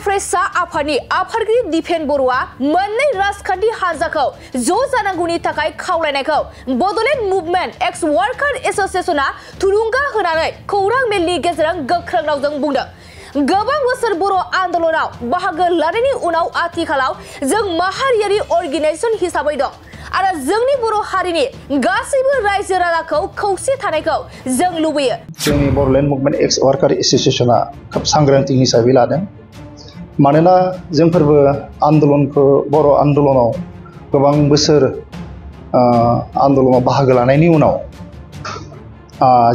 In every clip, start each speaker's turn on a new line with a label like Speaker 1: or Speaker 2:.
Speaker 1: फ्रेसा आफादनि आफादगिरि दिपेन बरुवा मोननै राजखान्थि हानजाखौ ज' जानांगौनि थाखाय खावलायनायखौ बड'लेण्ड मुभमेन्ट एक्स वार्कार एस'सिएशना थुलुंगा होनानै खौरां मेलनि गेजेरजों गोख्रों रावजों बुंदों। गोबां बोसोर बर' आन्दोलनाव बाहागो लानायनि उनाव आथिखालाव जों माहारियारि अर्गेनाइजेशन हिसाबै दं आरो जोंनि बर' हारिनि गासैबो रायजो राजाखौ खौसे थानायखौ जों लुबैयो।
Speaker 2: जोंनि बड'लेण्ड मुभमेन्ट एक्स वार्कार एस'सिएशना खोब सांग्रांथि हिसाबै लादों। मानोना जोंफोरबो आन्दोलनखौ बर' आन्दोलनाव गोबां बोसोर आन्दोलनाव बाहागो लानायनि उनाव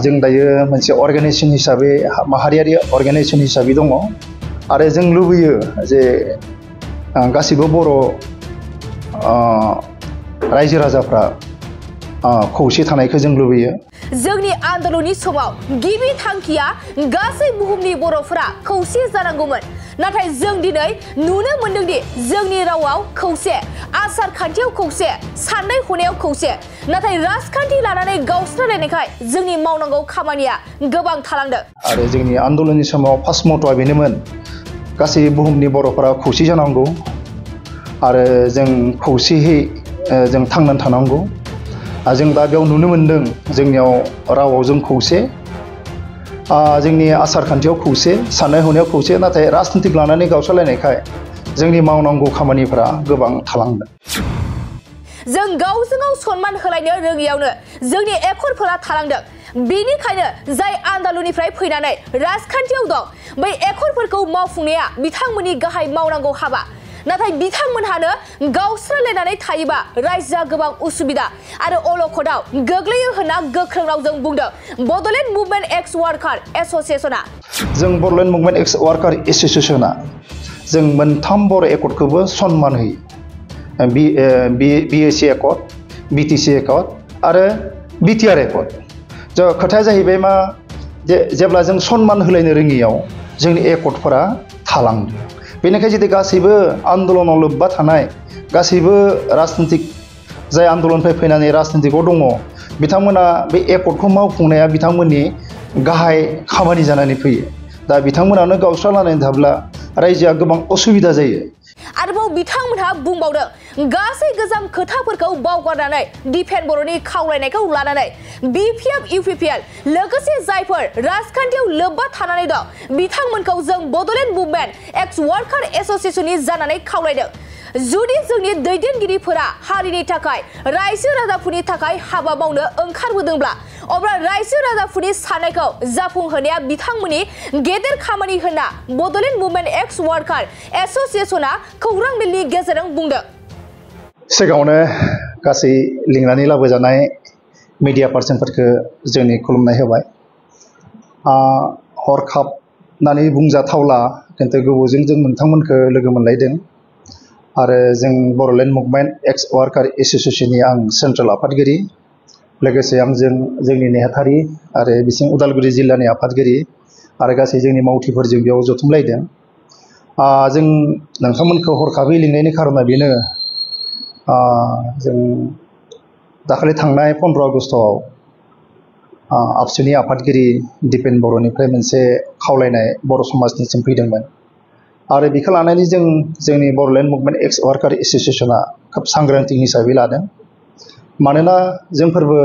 Speaker 2: जों दायो मोनसे अर्गानाइजेशन हिसाबै माहारियारि अर्गानाइजेशन हिसाबै दङ आरो जों लुबैयो जे गासिबो बर' रायजो राजाफ्रा खौसे थानायखौ जों लुबैयो।
Speaker 1: जोंनि आन्दोलननि समाव गिबि थांखिया गासै बुहुमनि बर'फोरा खौसे जानांगौमोन। नाथाय जों दिनै नुनो मोनदोंदि जोंनि रावाव खौसे, आसार खान्थियाव खौसे, साननाय हनायाव खौसे, नाथाय राजखान्थि लानानै गावस्रालायनायखाय जोंनि मावनांगौ खामानिया गोबां थालांदों।
Speaker 2: आरो जोंनि आन्दोलननि समाव फार्स्ट मट'आ बेनोमोन, गासै बुहुमनि बर'फोरा खौसे जानांगौ आरो जों खौसेयै जों थांनानै थानांगौ। जों दा बेयाव नुनो मोनदों जोंनियाव रावाव जों खौसे, जोंनि आसार खान्थियाव खौसे, साननाय हनायाव खौसे, नाथाय राजनितिक लानानै गावस्रालायनायखाय जोंनि मावनांगौ खामानिफोरा गोबां थालांदों।
Speaker 1: जों गावजों गाव सनमान होलायनो रोङियावनो जोंनि एकरफोरा थालांदों। बेनिखायनो जाय आन्दोलननिफ्राय फैनानै राजखान्थियाव दं, बै एकरफोरखौ मावफुंनाया बिथांमोननि गाहाय मावनांगौ हाबा। नाथाय बिथांमोनहानो गावस्रालायनानै थायोबा रायजोआ गोबां उसुबिदा आरो अलखदाव गोग्लैयो होनना गोख्रों रावजों बुंदों बड'लेण्ड मुभमेन्ट एक्स वार्कार एस'सिएशना।
Speaker 2: जों बड'लेण्ड मुभमेन्ट एक्स वार्कार एस'सिएशना जों मोनथाम बर' एकर्डखौबो सनमान होयो। बिएसि एकर्ड, बिटिसि एकर्ड आरो बिटिआर एकर्ड। खोथाया जाहैबाय मा, जेब्ला जों सनमान होलायनो रोङियाव जोंनि एकर्डफोरा थालांदों। बेनिखायनो जुदि गासैबो आन्दोलनाव लोब्बा थानाय गासैबो राजनितिक जाय आन्दोलननिफ्राय फैनानै राजनितिकआव दङ, बिथांमोना बे एकर्डखौ मावफुंनाया बिथांमोननि गाहाय खामानि जानानै फैयो। दा बिथांमोनानो गावस्रालायनानै थाब्ला रायजोआ गोबां असुबिदा जायो।
Speaker 1: आरोबाव बिथांमोनहा बुंबावदों, गासै गोजाम खोथाफोरखौ बावगारनानै दिपेन बर'नि खावलायनायखौ लानानै बिपिएफ इउपिपिएल लोगोसे जायफोर राजखान्थियाव लोब्बा थानानै दं, बिथांमोनखौ जों बड'लेण्ड मुभमेन्ट एक्स वार्कार एस'सिएशननि जानानै खावलायदों। जुदि जोंनि दैदेनगिरिफोरा हारिनि थाखाय, रायजो राजाफोरनि थाखाय हाबा मावनो ओंखारबोदोंब्ला, अब्ला रायजो राजाफोरनि साननायखौ जाफुंहोनाया बिथांमोननि गेदेर खामानि होनना बड'लेण्ड मुभमेन्ट एक्स वार्कार एस'सिएशना खौरां मेलनि गेजेरजों बुंदों।
Speaker 2: सिगाङावनो गासै लिंनानै लाबोजानाय मिडिया पार्सनफोरखौ जोंनि खुलुमनाय होबाय। हरखाब होननानै बुंजाथावला, खिन्थु गोबावजों जों नोंथांमोनखौ लोगो मोनलायदों आरो जों बड'लेण्ड मुभमेन्ट एक्स वार्कार एस'सिएशननि आं सेन्ट्रेल आफादगिरि, लोगोसे आंजों जोंनि नेहाथारि आरो बिसिं उदालगुरि जिल्लानि आफादगिरि आरो गासै जोंनि मावथिफोरजों बेयाव जथुमलायदों। जों नोंथांमोनखौ हरखाबै लिंनायनि खारना बेनो, जों दाखालि थांनाय 15 आगस्टआव आबसुनि आफादगिरि दिपेन बर'निफ्राय मोनसे खावलायनाय बर' समाजनिसिम फैदोंमोन आरो बेखौ लानानै जों जोंनि बड'लेण्ड मुभमेन्ट एक्स वार्कार एस'सिएशना खोब सांग्रांथि हिसाबै लादों। मानोना जोंफोरबो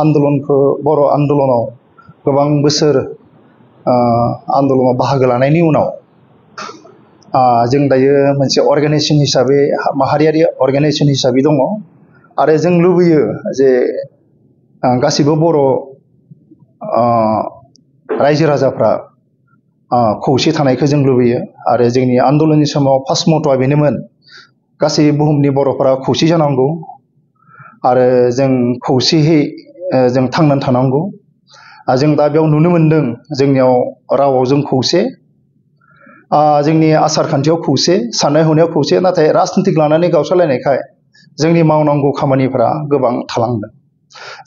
Speaker 2: आन्दोलनखौ बर' आन्दोलनाव गोबां बोसोर आन्दोलनाव बाहागो लानायनि उनाव जों दायो मोनसे अर्गानाइजेशन हिसाबै माहारियारि अर्गानाइजेशन हिसाबै दङ आरो जों लुबैयो जे गासिबो बर' रायजो राजाफ्रा खौसे थानायखौ जों लुबैयो आरो जोंनि आन्दोलननि समाव फार्स्ट मट'आ बेनोमोन, गासै बुहुमनि बर'फोरा खौसे जानांगौ आरो जों खौसेयै जों थांनानै थानांगौ। जों दा बेयाव नुनो मोनदों जोंनियाव रावाव जों खौसे, जोंनि आसार खान्थियाव खौसे, साननाय हनायाव खौसे, नाथाय राजनितिक लानानै गावस्रालायनायखाय जोंनि मावनांगौ खामानिफोरा गोबां थालांदों।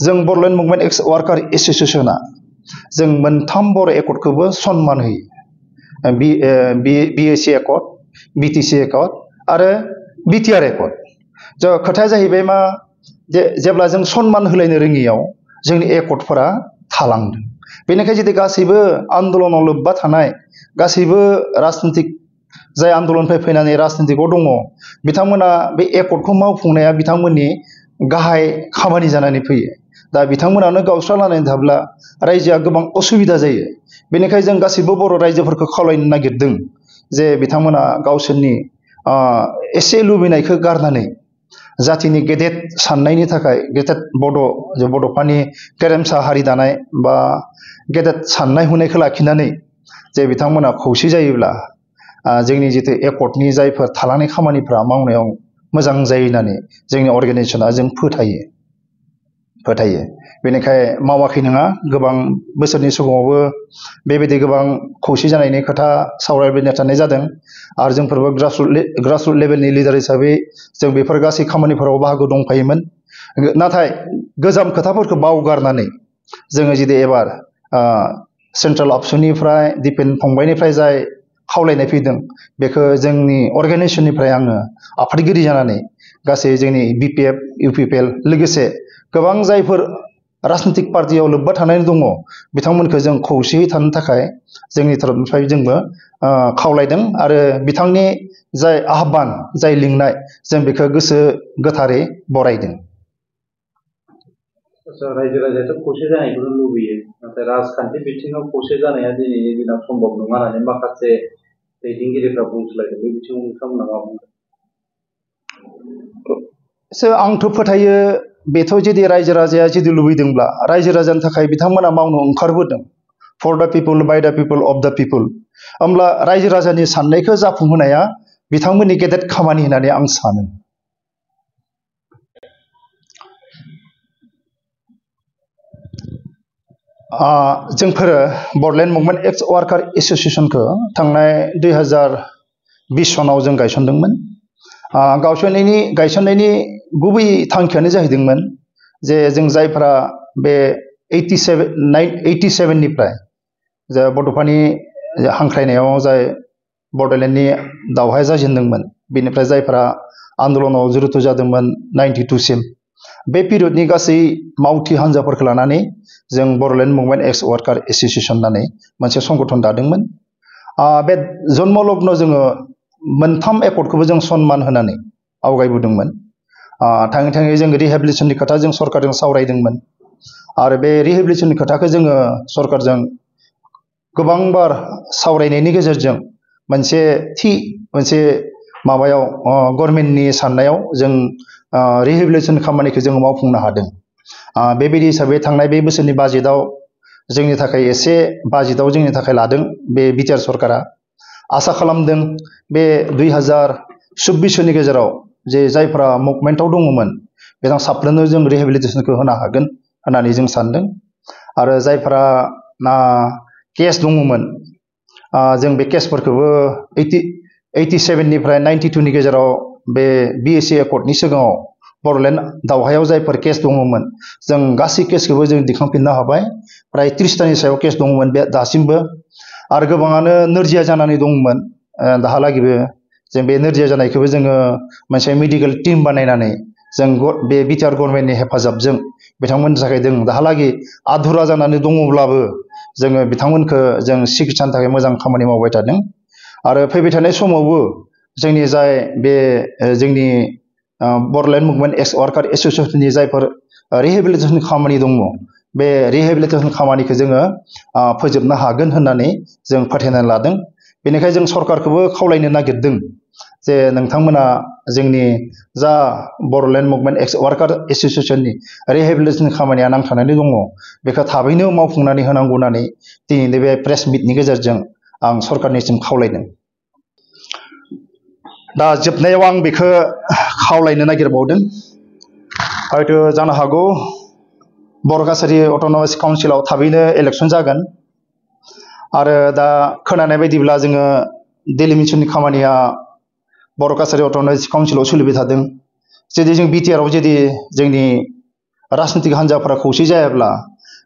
Speaker 2: जों बड'लेण्ड मुभमेन्ट एक्स वार्कार एस'सिएशना जों मोनथाम बर' एकर्डखौबो सनमान होयो। बिएसि एकर्ड, बिटिसि एकर्ड आरो बिटिआर एकर्ड। खोथाया जाहैबाय मा, जेब्ला जों सनमान होलायनो रोङियाव जोंनि एकर्डफोरा थालांदों। बेनिखायनो जुदि गासैबो आन्दोलनाव लोब्बा थानाय गासैबो राजनितिक जाय आन्दलननिफ्राय फैनानै राजनितिकआव दङ बिथांमोना बे एकर्डखौ मावफुंनाया बिथांमोननि गाहाय खामानि जानानै फैयो दा बिथांमोनानो गावस्रालानानै थाब्ला रायजोआ गोबां असुबिदा जायो बेनिखायनो जों गासैबो बर' रायजोफोरखौ खावलायनो नागिरदों जे बिथांमोना गावसोरनि एसे लुबैनायखौ गारनानै जातिनि गेदेर साननायनि थाखाय गेदेर बड'फानि गेरेमसा हारि दानाय बा गेदेर साननाय हनायखौ लाखिनानै जे बिथांमोना खौसे जायोब्ला जोंनि जितु एकर्डनि जायफोर थालांनाय खामानिफ्रा मावनायाव मोजां जायो होननानै जोंनि अर्गानाइजेसना जों फोथायो बेनिखायनो मावाखै नङा गोबां बोसोरनि सिगाङावबो बेबायदि गोबां खौसे जानायनि खोथा सावरायबाय थानाय जादों आरो जोंफोरबो ग्रासरुट लेभेलनि लिडार हिसाबै जों बेफोर गासै खामानिफोराव बाहागो दंफायोमोन नाथाय गोजाम खोथाफोरखौ बावगारनानै जोङो जुदि एबार सेन्ट्रेल अपसननिफ्राय दिपेन फंबायनिफ्राय जाय खावलायनाय फैदों बेखौ जोंनि अर्गानाइजेसननिफ्राय आङो आफादगिरि जानानै गासै जोंनि BPF UPPL लोगोसे गोबां जायफोर राजनितिक पार्टियाव लोब्बा थानानै दङ बिथांमोनखौ जों खौसेयै थानो थाखाय जोंनि तरफनिफ्राय जोंबो खावलायदों आरो बिथांनि जाय आह्वान जाय लिंनाय जों बेखौ गोसो गोथारै बरायदों
Speaker 3: रायजो राजायाथ' खौसे जानायखौनो लुबैयो नाथाय राजखान्थि बिथिङाव खौसे जानाया दिनैनि दिनाव सम्भब नङा होननानै माखासे दैदेनगिरिफ्रा बुंसोलायदों बे बिथिङाव नोंथांमोना मा बुंदों
Speaker 2: आंथ' फोथायो बेथ' जुदि रायजो राजाया जुदि लुबैदोंब्ला रायजो राजानि थाखाय बिथांमोना मावनो ओंखारबोदों फर दा पिपल बाय दा पिपल अफ दा पिपल होमब्ला रायजो राजानि साननायखौ जाफुंहोनाया बिथांमोननि गेदेर खामानि होननानै आं सानो जोंफोरो बड'लेण्ड मुभमेन्ट एक्स वार्कार एस'सिएसनखौ थांनाय 2020 सनाव जों गायसनदोंमोन गायसननायनि गुबै थांखियानो जाहैदोंमोन जे जों जायफोरा बे 87 निफ्राय जा बड'फानि हांख्रायनायाव जाय बड'लेण्डनि दावहाया जाजेनदोंमोन बेनिफ्राय जायफोरा आन्दलनाव जुरित जादोंमोन 92 सिम बे पिरियडनि गासै मावथि हान्जाफोरखौ लानानै जों बड'लेण्ड मुभमेन्ट एक्स वार्कार एस'सिएसन होननानै मोनसे संगठन दादोंमोन बे जन्म लग्न जोङो मोनथाम एकर्डखौबो जों सन्मान होनानै आवगायबोदोंमोन थाङै थाङै जों रिहेबिलिटेसननि खोथा जों सरकारजों सावरायदोंमोन आरो बे रिहेबिलिटेसननि खोथाखौ जोङो सरकारजों गोबांबार सावरायनायनि गेजेरजों मोनसे माबायाव गभर्नमेन्टनि साननायाव जों रिहेबिलिटेसन खामानिखौ जों मावफुंनो हादों बेबायदि हिसाबै थांनाय बे बोसोरनि बाजेटआव जोंनि थाखाय एसे बाजेटआव जोंनि थाखाय लादों बे बिटिआर सरकारा आसा खालामदों बे 2024 नि गेजेराव जे जायफोरा मुभमेन्टआव दङमोन बिथां साफ्रोमनो जों रिहेबिलिटेसनखौ होनो हागोन होननानै जों सानदों आरो जायफोरा केस दङमोन जों बे केसफोरखौबो 87 निफ्राय 92 नि गेजेराव बे BSc एकर्डनि सिगाङाव बड'लेण्ड दावहायाव जायफोर केस दङमोन जों गासै केसखौबो जों दिखांफिननो हाबाय प्राय 30तानि सायाव केस दङमोन बे दासिमबो आरो गोबाङानो नोरजिया जानानै दंमोन दाहालागिबो जों बे नोरजिया जानायखौबो जोङो मोनसे मेडिकेल टीम बानायनानै जों बे बिटिआर गभर्नमेन्टनि हेफाजाबजों बिथांमोननि थाखाय जों दाहालागि आधुरा जानानै दङब्लाबो जोङो बिथांमोनखौ जों सिकित्सानि थाखाय मोजां खामानि मावबाय थादों आरो फैबाय थानाय समावबो जोंनि जाय बे जोंनि बड'लेण्ड मुभमेन्ट एक्स वार्कार एस'सिएसननि जायफोर रिहेबिलिटेसन खामानि दङ बे रिहेबिलिटेसन खामानिखौ जोङो फोजोबनो हागोन होननानै जों फोथायनानै लादों बेनिखायनो जों सरकारखौबो खावलायनो नागिरदों जे नोंथांमोना जोंनि जा बड'लेण्ड मुभमेन्ट एक्स वार्कार एस'सिएसननि रिहेबिलिटेसन खामानिया नांथानानै दङ बेखौ थाबैनो मावफुंनानै होनांगौ होननानै दिनैनि बे प्रेस मिटनि गेजेरजों आं सरकारनिसिम खावलायदों दा जोबनायाव आं बेखौ खावलायनो नागिरबावदों हयथ' जानो हागौ बर' काछारी अट'नमास काउन्सिलाव थाबैनो इलेक्सन जागोन आरो दा खोनानाय बायदिब्ला जोङो डेलिमिटेसननि खामानिया बर' काछारी अट'नमास काउन्सिलाव सोलिबाय थादों जुदि जों बिटिआरआव जुदि जोंनि राजनितिक हान्जाफोरा खौसे जायाब्ला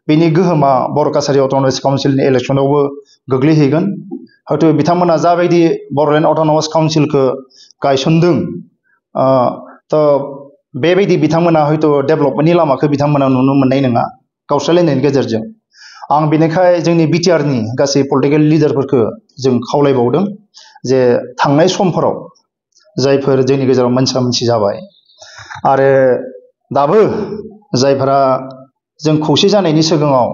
Speaker 2: बेनि गोहोमा बर' काछारी अट'नमास काउन्सिलनि इलेक्सनावबो गोग्लैहैगोन हयथ' बिथांमोना जाबायदि बड'लेण्ड अट'नमास काउन्सिलखौ गायसनदों थ' बेबायदि बिथांमोना हयथ' डेभेलपमेन्टनि लामाखौ बिथांमोना नुनो मोननाय नङा गावस्रालायनायनि गेजेरजों आं बेनिखाय जोंनि बिटिआरनि गासै पलिटिकेल लिडारफोरखौ जों खावलायबावदों जे थांनाय समफोराव जायफोर जोंनि गेजेराव मोनसा मोनसि जाबाय आरो दाबो जायफोरा जों खौसे जानायनि सिगाङाव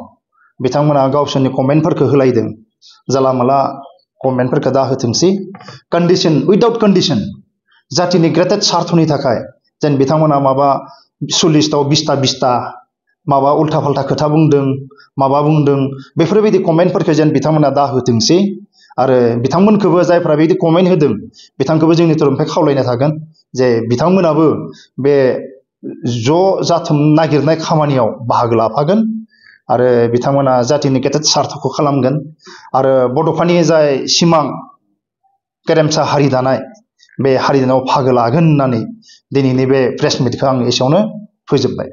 Speaker 2: बिथांमोना गावसोरनि कमेन्टफोरखौ होलायदों जाला माला कमेन्टफोरखौ दा होथोंसै कन्डिशन उइदाउट कन्डिशन जातिनि ग्रेटेड सार्थनि थाखाय जेन बिथांमोना माबा 40टाव 20टा माबा उल्था फाल्था खोथा बुंदों माबा बुंदों बेफोरबायदि कमेन्टफोरखौ जेन बिथांमोना दा होथोंसै आरो बिथांमोनखौबो जायफ्रा बिदि कमेन्ट होदों बिथांखौबो जोंनि तरफनिफ्राय खावलायनाय थागोन जे बिथांमोनाबो बे ज' जाथुम नागिरनाय खामानियाव बाहागो लाफागोन आरो बिथांमोना जातिनि गेदेर सार्थखौ खालामगोन आरो बड'फानि जाय सिमां गेरेमसा हारि दानाय बे हारि दानायाव बाहागो लागोन होननानै दिनैनि बे प्रेस मिटखौ आं एसेयावनो फोजोबबाय।